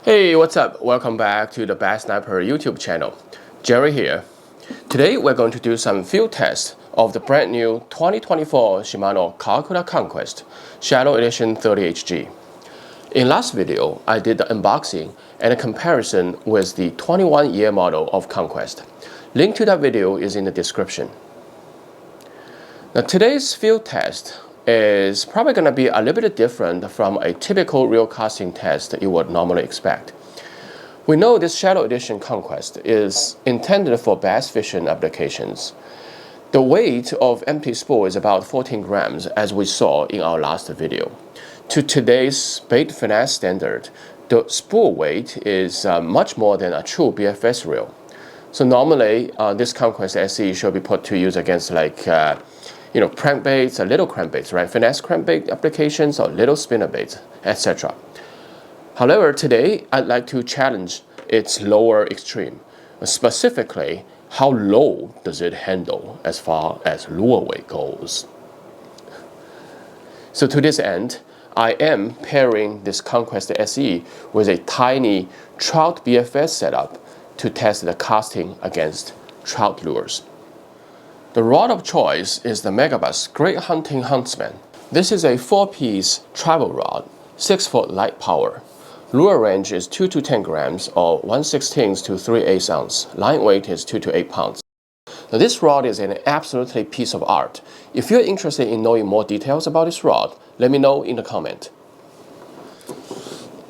Hey, what's up? Welcome back to the Bass Sniper YouTube channel. Jerry here. Today we're going to do some field tests of the brand new 2024 Shimano Conquest Shadow Edition 30HG. In last video, I did the unboxing and a comparison with the 21-year model of Conquest. Link to that video is in the description. Now today's field test is probably going to be a little bit different from a typical reel casting test that you would normally expect. We know this Shadow Edition Conquest is intended for bass fishing applications. The weight of empty spool is about 14 grams, as we saw in our last video. To today's bait finesse standard, the spool weight is much more than a true BFS reel. So normally, this Conquest SE should be put to use against crankbaits, little crankbaits, right? Finesse crankbait applications or little spinnerbaits, etc. However, today I'd like to challenge its lower extreme. Specifically, how low does it handle as far as lure weight goes? So to this end, I am pairing this Conquest SE with a tiny Trout BFS setup to test the casting against trout lures. The rod of choice is the Megabass Greathunting Huntsman. This is a 4-piece travel rod, 6-foot light power. Lure range is 2 to 10 grams or 1/16 to 3/8 ounce. Line weight is 2 to 8 pounds. Now this rod is an absolutely piece of art. If you're interested in knowing more details about this rod, let me know in the comment.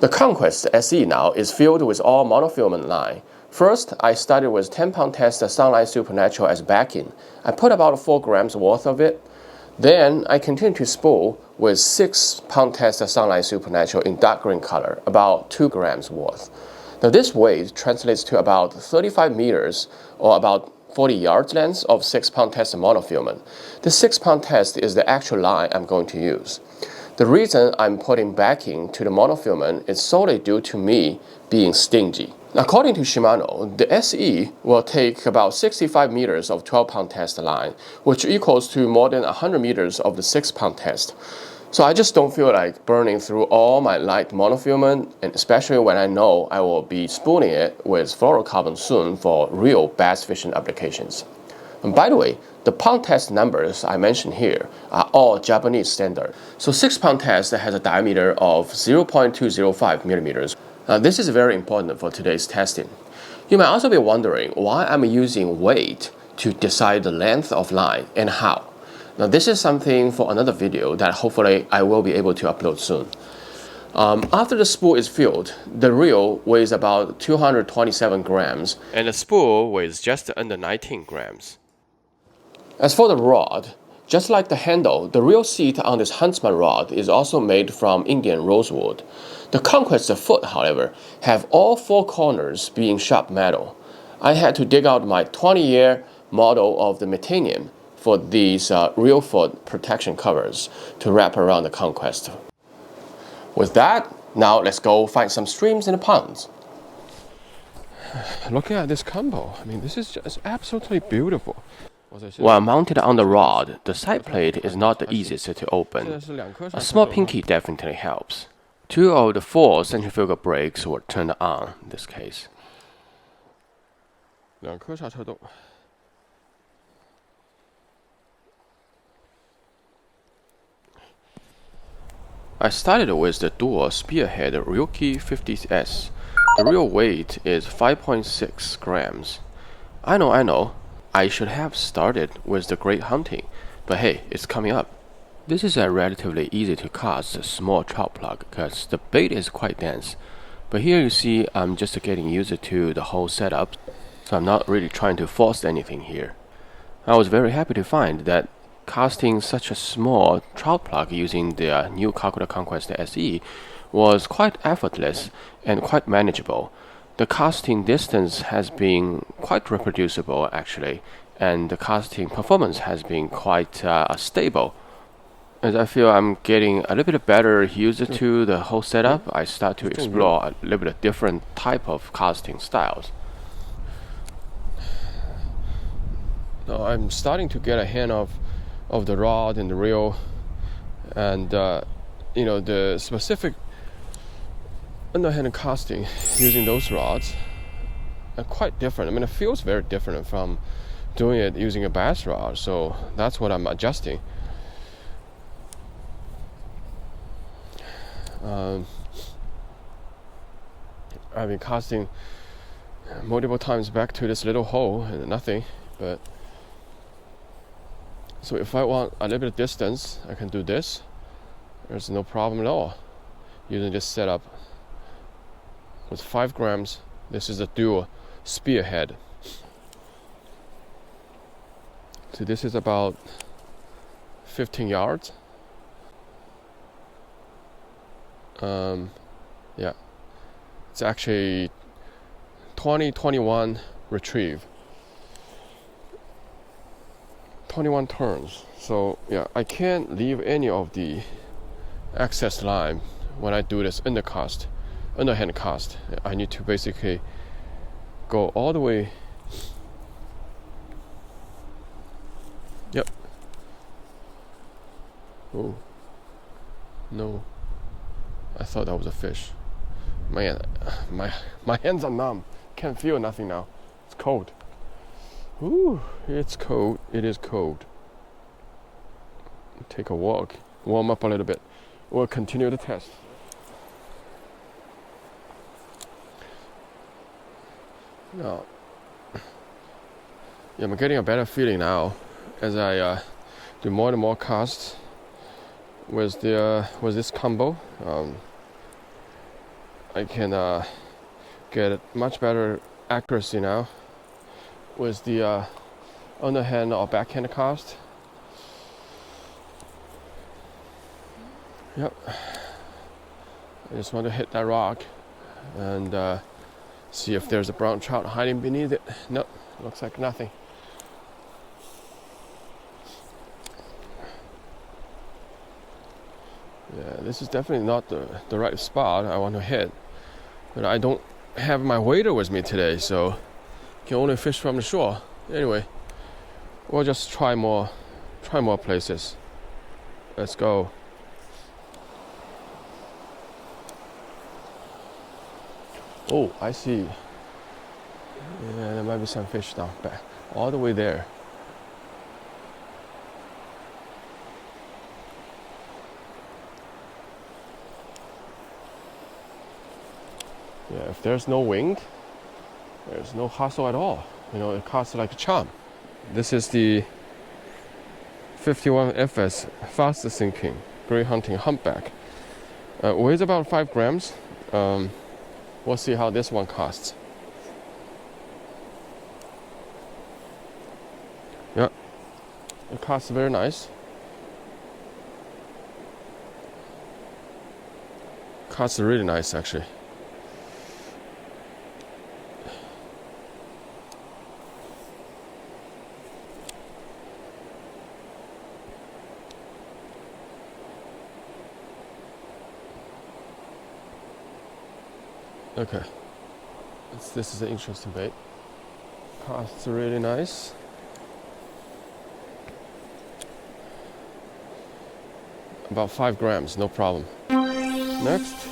The Conquest SE now is filled with all monofilament line. First, I started with 10-pound test Sunlight Supernatural as backing. I put about 4 grams worth of it. Then I continued to spool with 6-pound test Sunlight Supernatural in dark green color, about 2 grams worth. Now this weight translates to about 35 meters or about 40 yards length of 6-pound test monofilament. The 6-pound test is the actual line I'm going to use. The reason I'm putting backing to the monofilament is solely due to me being stingy. According to Shimano, the SE will take about 65 meters of 12-pound test line, which equals to more than 100 meters of the 6-pound test. So I just don't feel like burning through all my light monofilament, and especially when I know I will be spooling it with fluorocarbon soon for real bass fishing applications. And by the way, the pound test numbers I mentioned here are all Japanese standard. So 6-pound test has a diameter of 0.205 millimeters. This is very important for today's testing. You might also be wondering why I'm using weight to decide the length of line and how. Now this is something for another video that hopefully I will be able to upload soon. After the spool is filled, the reel weighs about 227 grams and the spool weighs just under 19 grams. As for the rod, just like the handle, the reel seat on this Huntsman rod is also made from Indian rosewood. The Conquest foot, however, have all 4 corners being sharp metal. I had to dig out my 20-year model of the Metanium for these reel foot protection covers to wrap around the Conquest. With that, now let's go find some streams in the ponds. Looking at this combo, I mean, this is just absolutely beautiful. While mounted on the rod, the side plate is not the easiest to open. A small pinky definitely helps. 2 of the 4 centrifugal brakes were turned on in this case. I started with the dual spearhead Ryuki 50S. The real weight is 5.6 grams. I know. I should have started with the Greathunting, but hey, it's coming up. This is a relatively easy to cast small trout plug because the bait is quite dense. But here you see I'm just getting used to the whole setup, so I'm not really trying to force anything here. I was very happy to find that casting such a small trout plug using the new Conquest SE was quite effortless and quite manageable. The casting distance has been quite reproducible actually, and the casting performance has been quite stable. As I feel I'm getting a little bit better used to the whole setup, I start to explore a little bit different type of casting styles. So I'm starting to get a hang of the rod and the reel, and the specific underhand casting using those rods are quite different. I mean, it feels very different from doing it using a bass rod, so that's what I'm adjusting. I've been casting multiple times back to this little hole and nothing, but so if I want a little bit of distance, I can do this. There's no problem at all using this setup with 5 grams. This is a dual spearhead. So this is about 15 yards. Yeah, it's actually 20-21 retrieve, 21 turns. So yeah, I can't leave any of the excess line when I do this underhand cast. I need to basically go all the way. Yep. Oh no, I thought that was a fish. Man, my hands are numb. Can't feel nothing now. It's cold. Ooh, it's cold. It is cold. Take a walk, warm up a little bit. We'll continue the test. Now, yeah, I'm getting a better feeling now as I do more and more casts with this combo. I can get much better accuracy now with the underhand or backhand cast. Yep. I just want to hit that rock and see if there's a brown trout hiding beneath it. Nope, looks like nothing. Yeah, this is definitely not the right spot I want to hit. But I don't have my wader with me today, so can only fish from the shore. Anyway, we'll just try more places. Let's go. Oh, I see. Yeah, there might be some fish down back, all the way there. Yeah, if there's no wind, there's no hustle at all. You know, it casts like a charm. This is the 51 FS fast sinking Greathunting humpback. Weighs about 5 grams. We'll see how this one casts. Yeah, it casts very nice. Casts really nice actually. Okay, this is an interesting bait. Casts really nice. About 5 grams, no problem. Next,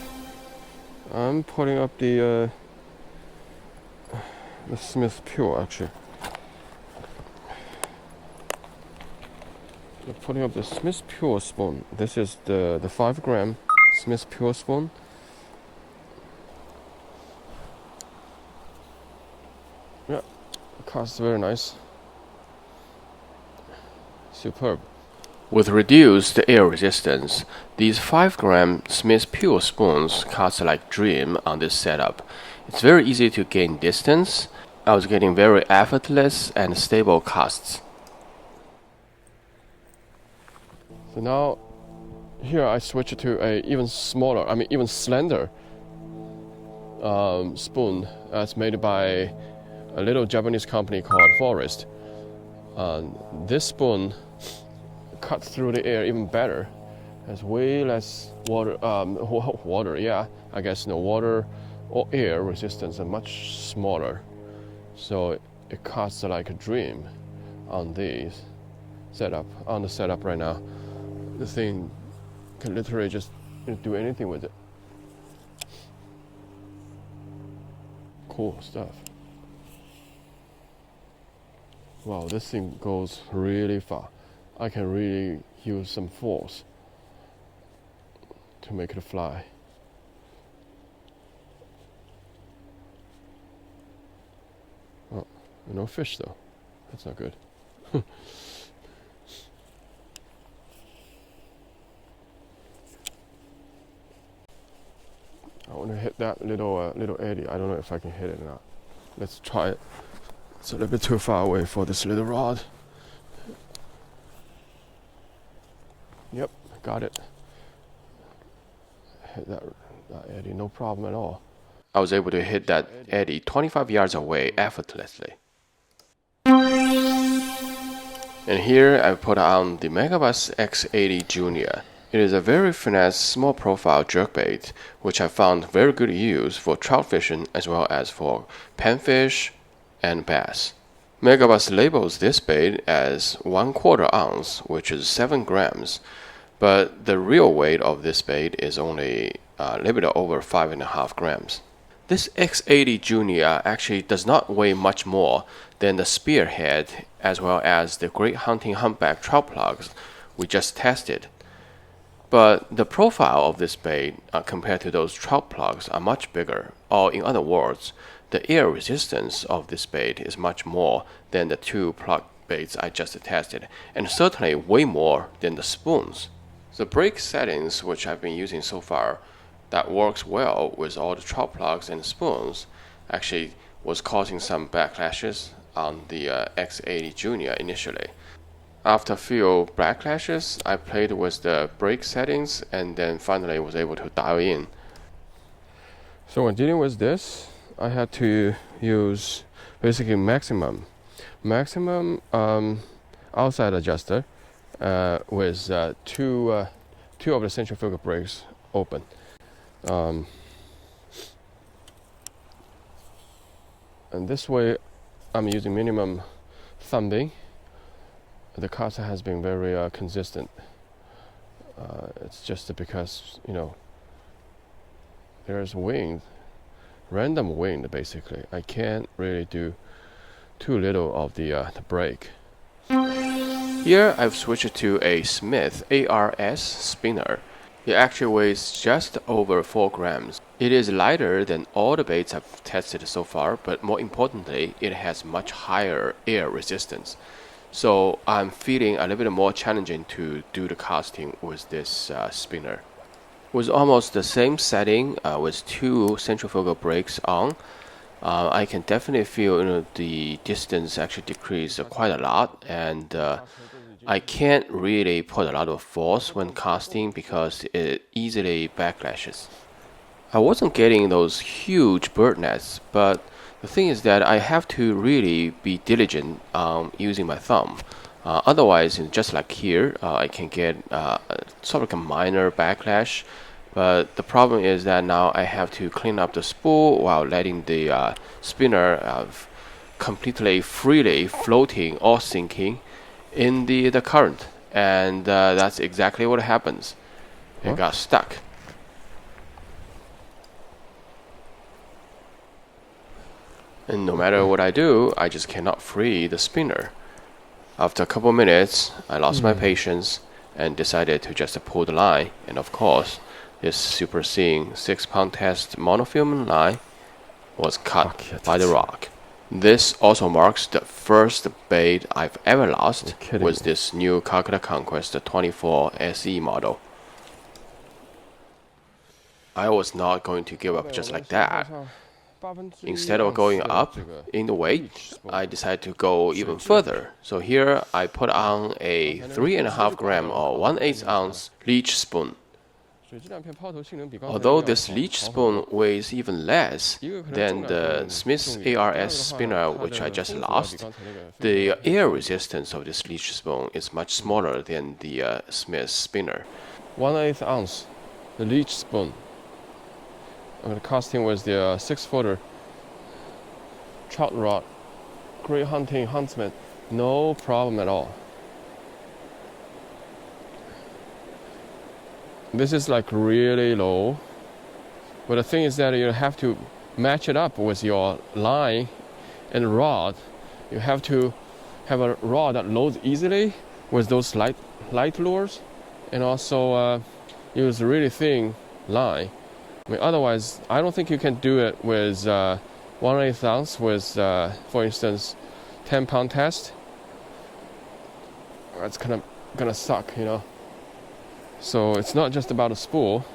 I'm putting up the Smith Pure actually. I'm putting up the Smith Pure spoon. This is the 5 gram Smith Pure spoon. Yeah, casts very nice. Superb. With reduced air resistance, these 5 gram Smith Pure spoons cast like dream on this setup. It's very easy to gain distance. I was getting very effortless and stable casts. So now, here I switch to a even smaller, even slender spoon that's made by a little Japanese company called Forest. This spoon cuts through the air even better. There's way less water, water or air resistance, and much smaller. So it cuts like a dream on the setup right now. The thing can literally just do anything with it. Cool stuff. Wow, this thing goes really far. I can really use some force to make it fly. Oh, no fish though. That's not good. I want to hit that little eddy. I don't know if I can hit it or not. Let's try it. It's a little bit too far away for this little rod. Yep, got it. Hit that eddy, no problem at all. I was able to hit that eddy 25 yards away effortlessly. And here I put on the Megabass X80 Junior. It is a very finesse, small profile jerkbait, which I found very good use for trout fishing as well as for panfish and bass. Megabass labels this bait as 1/4 ounce, which is 7 grams, but the real weight of this bait is only a little bit over 5.5 grams. This X80 Junior actually does not weigh much more than the Spearhead as well as the Greathunting Humpback trout plugs we just tested. But the profile of this bait compared to those trout plugs are much bigger, or in other words, the air resistance of this bait is much more than the 2 plug baits I just tested, and certainly way more than the spoons. The brake settings which I've been using so far that works well with all the trout plugs and spoons actually was causing some backlashes on the X80 Junior initially. After a few backlashes, I played with the brake settings and then finally was able to dial in. So when dealing with this, I had to use basically maximum outside adjuster with two of the centrifugal brakes open. And this way I'm using minimum thumbing. The cast has been very consistent. It's just because, you know, there's wind, random wind basically. I can't really do too little of the brake. Here I've switched to a Smith ARS spinner. It actually weighs just over 4 grams. It is lighter than all the baits I've tested so far, but more importantly, it has much higher air resistance. So I'm feeling a little bit more challenging to do the casting with this spinner. With almost the same setting with 2 centrifugal brakes on, I can definitely feel the distance actually decrease quite a lot, and I can't really put a lot of force when casting because it easily backlashes. I wasn't getting those huge bird nests, but the thing is that I have to really be diligent using my thumb. Otherwise, just like here, I can get sort of like a minor backlash. But the problem is that now I have to clean up the spool while letting the spinner completely freely floating or sinking in the current. And that's exactly what happens. It got stuck. And no matter what I do, I just cannot free the spinner. After a couple minutes, I lost my patience and decided to just pull the line. And of course, this super seeing 6-pound test monofilament line was cut by the rock. This also marks the first bait I've ever lost with this new Conquest 24 SE model. I was not going to give up just like that. Instead of going up in the weight, I decided to go even further. So here I put on a 3.5 gram or 1/8 ounce leech spoon. Although this leech spoon weighs even less than the Smith ARS spinner which I just lost, the air resistance of this leech spoon is much smaller than the Smith spinner. 1/8 ounce, the leech spoon. I'm going to cast him with the 6-footer trout rod, Greathunting Huntsman, no problem at all. This is like really low, but the thing is that you have to match it up with your line and rod. You have to have a rod that loads easily with those light lures, and also use really thin line. I mean, otherwise, I don't think you can do it with 1/8 ounce with, for instance, 10-pound test. It's kind of gonna suck, you know. So it's not just about a spool.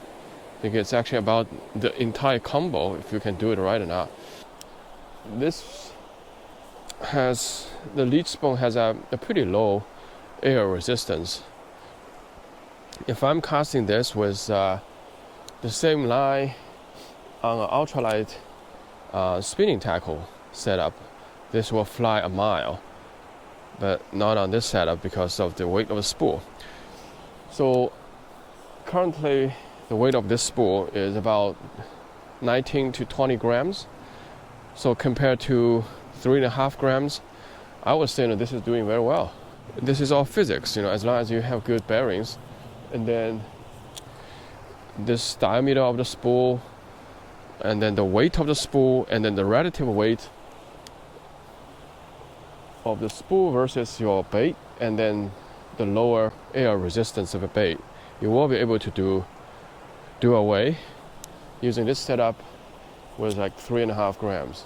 I think it's actually about the entire combo, if you can do it right or not. This has, the leech spoon has a pretty low air resistance. If I'm casting this with the same line on an ultralight spinning tackle setup, this will fly a mile, but not on this setup because of the weight of the spool. So currently the weight of this spool is about 19 to 20 grams. So compared to 3.5 grams, I would say that this is doing very well. This is all physics, you know, as long as you have good bearings. And then this diameter of the spool, and then the weight of the spool, and then the relative weight of the spool versus your bait, and then the lower air resistance of a bait, you will be able to do away using this setup with like 3.5 grams.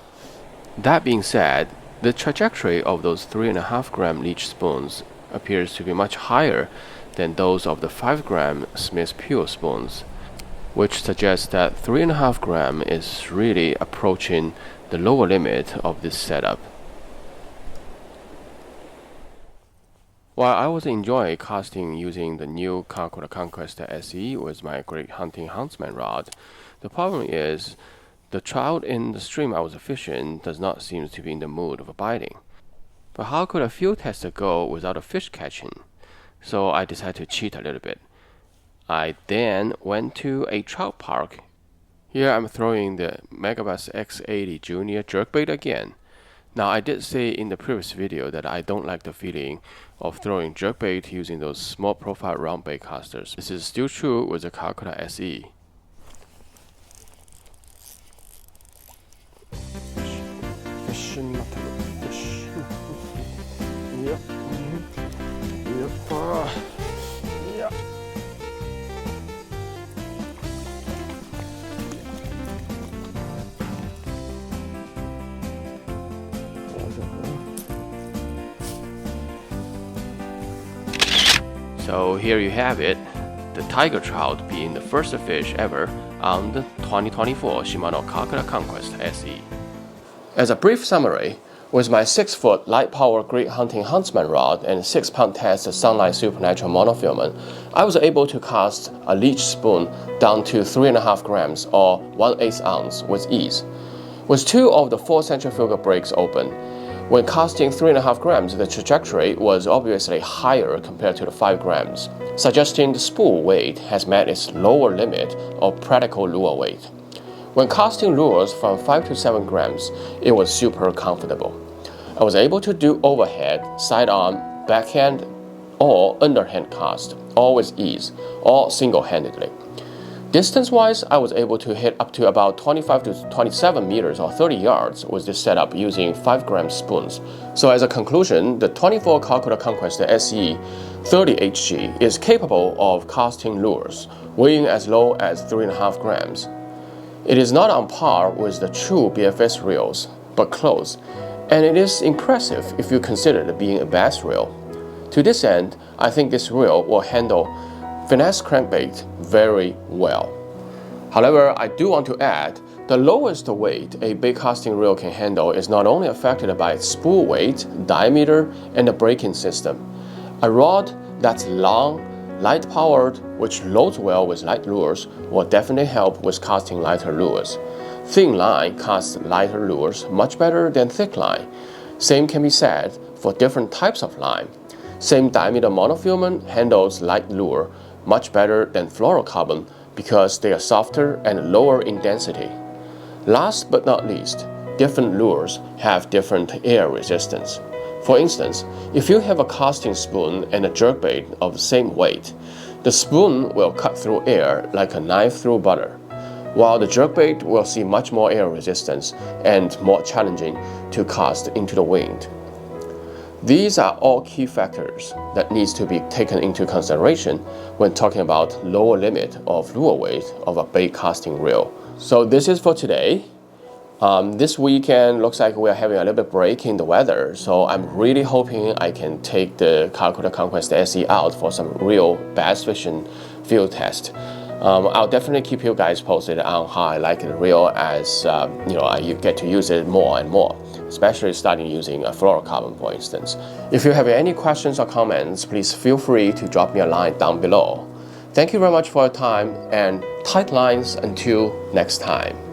That being said, the trajectory of those 3.5 gram leech spoons appears to be much higher than those of the 5 gram Smith Pure spoons, which suggests that 3.5 gram is really approaching the lower limit of this setup. While I was enjoying casting using the new Shimano Conquest SE with my Greathunting Huntsman rod, the problem is the trout in the stream I was fishing does not seem to be in the mood of biting. But how could a field tester go without a fish catching? So I decided to cheat a little bit. I then went to a trout park. Here I'm throwing the Megabass X80 Junior jerkbait again. Now I did say in the previous video that I don't like the feeling of throwing jerkbait using those small profile round bait casters. This is still true with the Conquest SE. Fish. Yep. Yep. Yep. So here you have it, the tiger trout being the first fish ever on the 2024 Shimano Conquest SE. As a brief summary, with my 6-foot light power Greathunting Huntsman rod and 6-pound test Sunlight Supernatural monofilament, I was able to cast a leech spoon down to 3.5 grams or 1/8 ounce with ease. With 2 of the 4 centrifugal brakes open, when casting 3.5 grams, the trajectory was obviously higher compared to the 5 grams, suggesting the spool weight has met its lower limit of practical lure weight. When casting lures from 5 to 7 grams, it was super comfortable. I was able to do overhead, sidearm, backhand, or underhand cast, all with ease, all single-handedly. Distance-wise, I was able to hit up to about 25 to 27 meters or 30 yards with this setup using 5 gram spoons. So as a conclusion, the 24 Shimano Conquest SE 30 HG is capable of casting lures, weighing as low as 3.5 grams. It is not on par with the true BFS reels, but close, and it is impressive if you consider it being a bass reel. To this end, I think this reel will handle finesse crankbait very well. However, I do want to add, the lowest weight a bait casting reel can handle is not only affected by its spool weight, diameter, and the braking system. A rod that's long, light-powered, which loads well with light lures, will definitely help with casting lighter lures. Thin line casts lighter lures much better than thick line. Same can be said for different types of line. Same diameter monofilament handles light lure much better than fluorocarbon because they are softer and lower in density. Last but not least, different lures have different air resistance. For instance, if you have a casting spoon and a jerkbait of the same weight, the spoon will cut through air like a knife through butter. while the jerkbait will see much more air resistance and more challenging to cast into the wind. These are all key factors that needs to be taken into consideration when talking about lower limit of lure weight of a bait casting reel. So this is for today. This weekend looks like we're having a little bit break in the weather, so I'm really hoping I can take the Conquest SE out for some real bass fishing field test. I'll definitely keep you guys posted on how I like the reel as I get to use it more and more, especially starting using a fluorocarbon, for instance. If you have any questions or comments, please feel free to drop me a line down below. Thank you very much for your time, and tight lines until next time.